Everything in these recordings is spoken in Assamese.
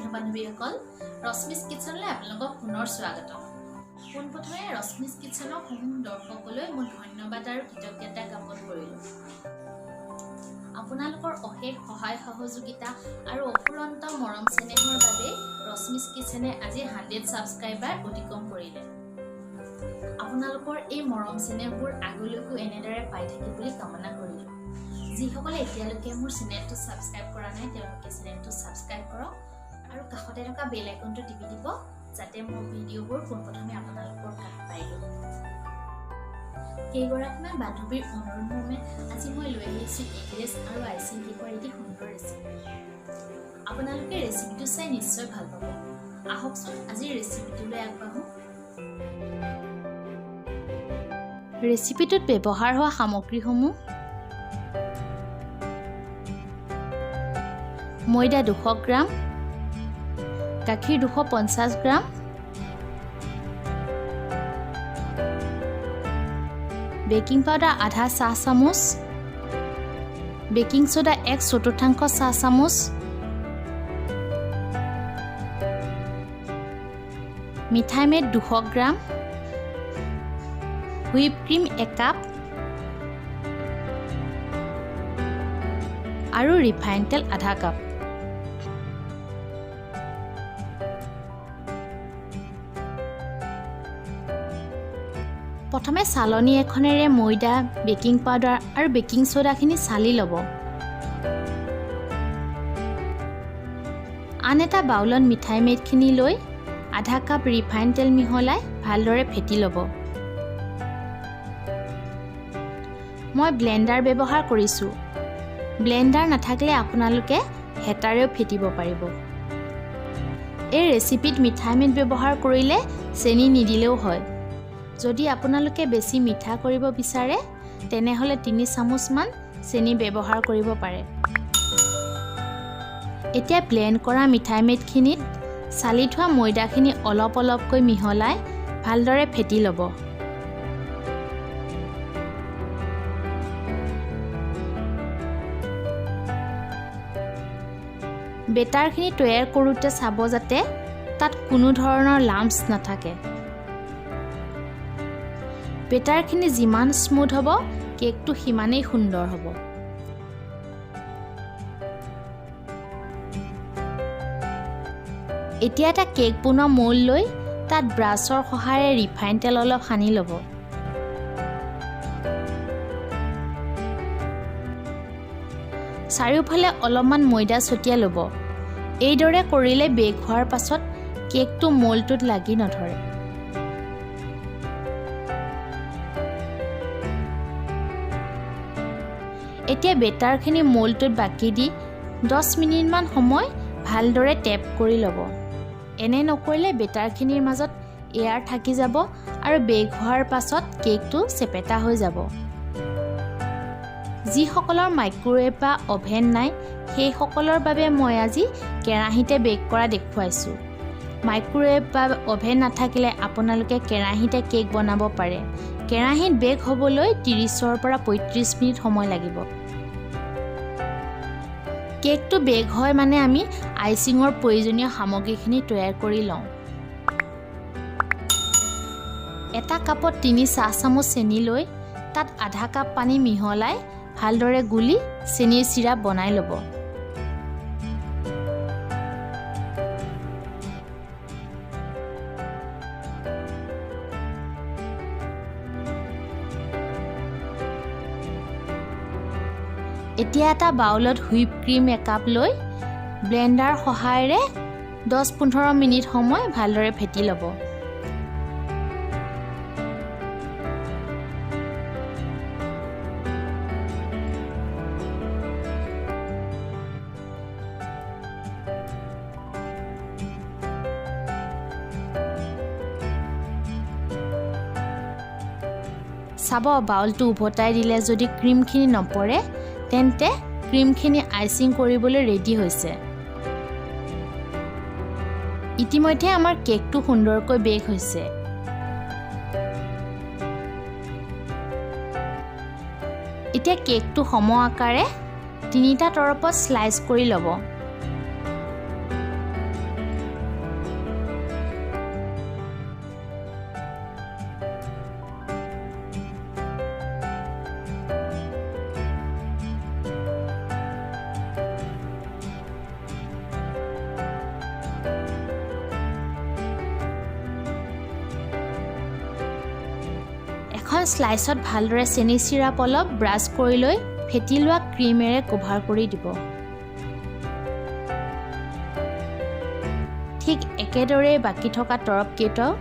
বন্ধু বান্ধৱীসকল ৰশ্মিছ কিচেনলৈ আপোনালোকক পুনৰ স্বাগতম। পোনপ্ৰথমে ৰশ্মিছ কিচেনৰ সমূহ দৰ্শকলৈ মই ধন্যবাদ আৰু কৃতজ্ঞতা জ্ঞাপন কৰিলোঁ। আপোনালোকৰ অশেষ সহায় সহযোগিতা আৰু অফুৰন্ত মৰম চেনেহৰ বাবে ৰশ্মিছ কিচেনে আজি 100 ছাবস্ক্ৰাইবাৰ অতিক্ৰম কৰিলে। আপোনালোকৰ এই মৰম চেনেহবোৰ আগলৈকো এনেদৰে পাই থাকিব বুলি কামনা কৰিলোঁ। যিসকলে এতিয়ালৈকে মোৰ চেনেলটো ছাবস্ক্ৰাইব কৰা নাই তেওঁলোকে চেনেলটো ছাবস্ক্ৰাইব কৰক আৰু কাষতে থকা বেল আইকনটো টিপি দিব যাতে মোৰ ভিডিঅ'বোৰ পোনপ্ৰথমে আপোনালোকৰ কাষ পাইগৈ। কেইগৰাকীমান বান্ধৱীৰ অনুৰোধমৰ্মে আজি মই লৈ আহিছোঁ এগলেছ আৰু আইচিং কেকৰ এটি সুন্দৰ ৰেচিপি। আপোনালোকে ৰেচিপিটো চাই নিশ্চয় ভাল পাব। আহকচোন আজিৰ ৰেচিপিটোলৈ আগবাঢ়োঁ। ৰেচিপিটোত ব্যৱহাৰ হোৱা সামগ্ৰীসমূহ: ময়দা 200 গ্ৰাম, গাখীৰ 250 গ্ৰাম, বেকিং পাউডাৰ আধা চাহ চামুচ, বেকিং সোডা 1/4 চাহ চামুচ, মিঠাই মেড 200 গ্ৰাম, হুইপ ক্ৰীম 1 কাপ আৰু ৰিফাইন তেল আধা কাপ। প্ৰথমে চালনী এখনেৰে ময়দা, বেকিং পাউডাৰ আৰু বেকিং সোডাখিনি চালি ল'ব। আন এটা বাউলত মিঠাই মেডখিনি লৈ আধা কাপ ৰিফাইন তেল মিহলাই ভালদৰে ফেটি ল'ব। মই ব্লেণ্ডাৰ ব্যৱহাৰ কৰিছোঁ। ব্লেণ্ডাৰ নাথাকিলে আপোনালোকে হেতাৰেও ফেটিব পাৰিব। এই ৰেচিপিত মিঠাই মেড ব্যৱহাৰ কৰিলে চেনি নিদিলেও হয়। যদি আপোনালোকে বেছি মিঠা কৰিব বিচাৰে তেনেহ'লে 3 চামুচমান চেনি ব্যৱহাৰ কৰিব পাৰে। এতিয়া ব্লেণ্ড কৰা মিঠাই মেডখিনিত চালি থোৱা ময়দাখিনি অলপ অলপকৈ মিহলাই ভালদৰে ফেটি ল'ব। বেটাৰখিনি তৈয়াৰ কৰোঁতে চাব যাতে তাত কোনো ধৰণৰ লাম্পছ নাথাকে। বেটাৰখিনি যিমান স্মুথ হ'ব কেকটো সিমানেই সুন্দৰ হ'ব। এতিয়া এটা কেক বনোৱা মল্ড লৈ তাত ব্ৰাছৰ সহায়েৰে ৰিফাইন তেল অলপ সানি ল'ব। চাৰিওফালে অলপমান ময়দা ছটিয়াই ল'ব। এইদৰে কৰিলে বেক হোৱাৰ পাছত কেকটো মল্ডটোত লাগি নধৰে। এতিয়া বেটাৰখিনি মল্ডটোত বাকি দি 10 মিনিটমান সময় ভালদৰে টেপ কৰি ল'ব। এনে নকৰিলে বেটাৰখিনিৰ মাজত এয়াৰ থাকি যাব আৰু বেক হোৱাৰ পাছত কেকটো চেপেটা হৈ যাব। যিসকলৰ মাইক্ৰৱেভ বা অভেন নাই সেইসকলৰ বাবে মই আজি কেৰাহীতে বেক কৰা দেখুৱাইছোঁ। মাইক্ৰৱেভ বা অভেন নাথাকিলে আপোনালোকে কেৰাহীতে কেক বনাব পাৰে। কেৰাহীত বেক হ'বলৈ 30ৰ পৰা 35 মিনিট সময় লাগিব। কেকটো বেক হয় মানে আমি আইচিঙৰ প্ৰয়োজনীয় সামগ্ৰীখিনি তৈয়াৰ কৰি লওঁ। এটা কাপত 3 চাহ চামুচ চেনি লৈ তাত আধা কাপ পানী মিহলাই ভালদৰে গুলি চেনিৰ চিৰাপ বনাই ল'ব। এতিয়া এটা বাউলত হুইপ ক্ৰীম 1 কাপ লৈ ব্লেণ্ডাৰ সহায়েৰে 10-15 মিনিট সময় ভালদৰে ফেটি ল'ব। চাব বাউলটো উভতাই দিলে যদি ক্ৰীমখিনি নপৰে তেন্তে ক্ৰীমখিনি আইচিং কৰিবলৈ ৰেডি হৈছে। ইতিমধ্যে আমাৰ কেকটো সুন্দৰকৈ বেক হৈছে। এতিয়া কেকটো সম আকাৰে 3টা তৰফত স্লাইচ কৰি ল'ব। এখন স্লাইছত ভালদৰে চেনি চিৰাপ অলপ ব্ৰাছ কৰি লৈ ফেটি লোৱা ক্ৰীমেৰে কভাৰ কৰি দিব। ঠিক একেদৰে বাকী থকা তৰপকেইটাও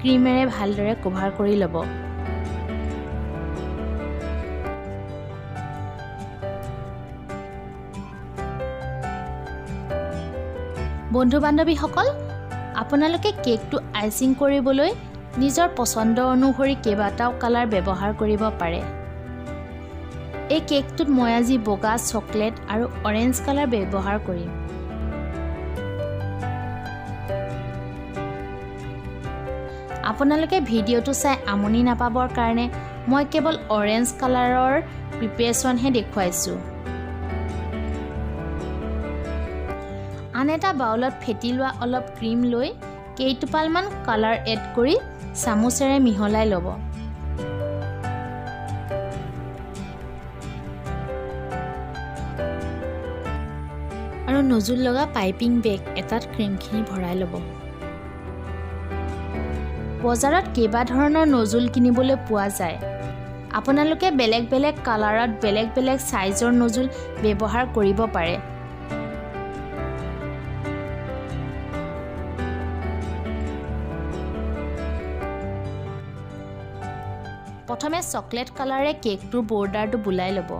ক্ৰীমেৰে ভালদৰে কভাৰ কৰি ল'ব। বন্ধু বান্ধৱীসকল, আপোনালোকে কেকটো আইচিং কৰিবলৈ নিজৰ পচন্দ অনুসৰি কেইবাটাও কালাৰ ব্যৱহাৰ কৰিব পাৰে। এই কেকটোত মই আজি বগা, চকলেট আৰু অৰেঞ্জ কালাৰ ব্যৱহাৰ কৰিম। আপোনালোকে ভিডিঅ'টো চাই আমনি নাপাবৰ কাৰণে মই কেৱল অৰেঞ্জ কালাৰৰ প্ৰিপেৰেশ্যনহে দেখুৱাইছোঁ। আন এটা বাউলত ফেটি লোৱা অলপ ক্ৰীম লৈ কেইটোপালমান কালাৰ এড কৰি চামুচেৰে মিহলাই ল'ব। আৰু নজুল লগা পাইপিং বেগ এটাত ক্ৰীমখিনি ভৰাই ল'ব। বজাৰত কেইবা ধৰণৰ নজুল কিনিবলৈ পোৱা যায়। আপোনালোকে বেলেগ বেলেগ কালাৰত বেলেগ বেলেগ সাইজৰ নজুল ব্যৱহাৰ কৰিব পাৰে। প্ৰথমে চকলেট কালাৰে কেকটোৰ বৰ্ডাৰটো বুলাই ল'ব।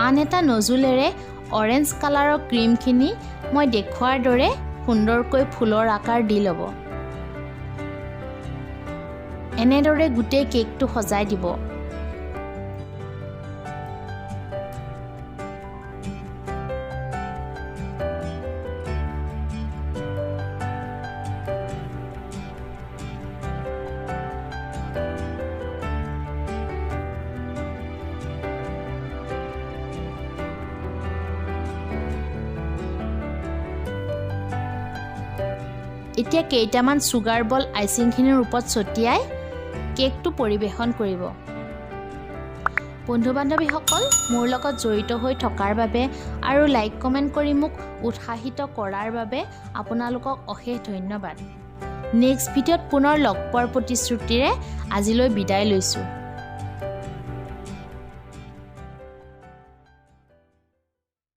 আন এটা নজুলেৰে অৰেঞ্জ কালাৰৰ ক্ৰীমখিনি মই দেখুৱাৰ দৰে সুন্দৰকৈ ফুলৰ আকাৰ দি ল'ব। এনেদৰে গোটেই কেকটো সজাই দিব। এতিয়া কেইটামান চুগাৰ বল আইচিংখিনিৰ ওপৰত ছটিয়াই কেকটো পৰিৱেশন কৰিব। বন্ধু বান্ধৱীসকল, মোৰ লগত জড়িত হৈ থকাৰ বাবে আৰু লাইক কমেণ্ট কৰি মোক উৎসাহিত কৰাৰ বাবে আপোনালোকক অশেষ ধন্যবাদ। নেক্সট ভিডিঅ'ত পুনৰ লগ পোৱাৰ প্ৰতিশ্ৰুতিৰে আজিলৈ বিদায় লৈছোঁ।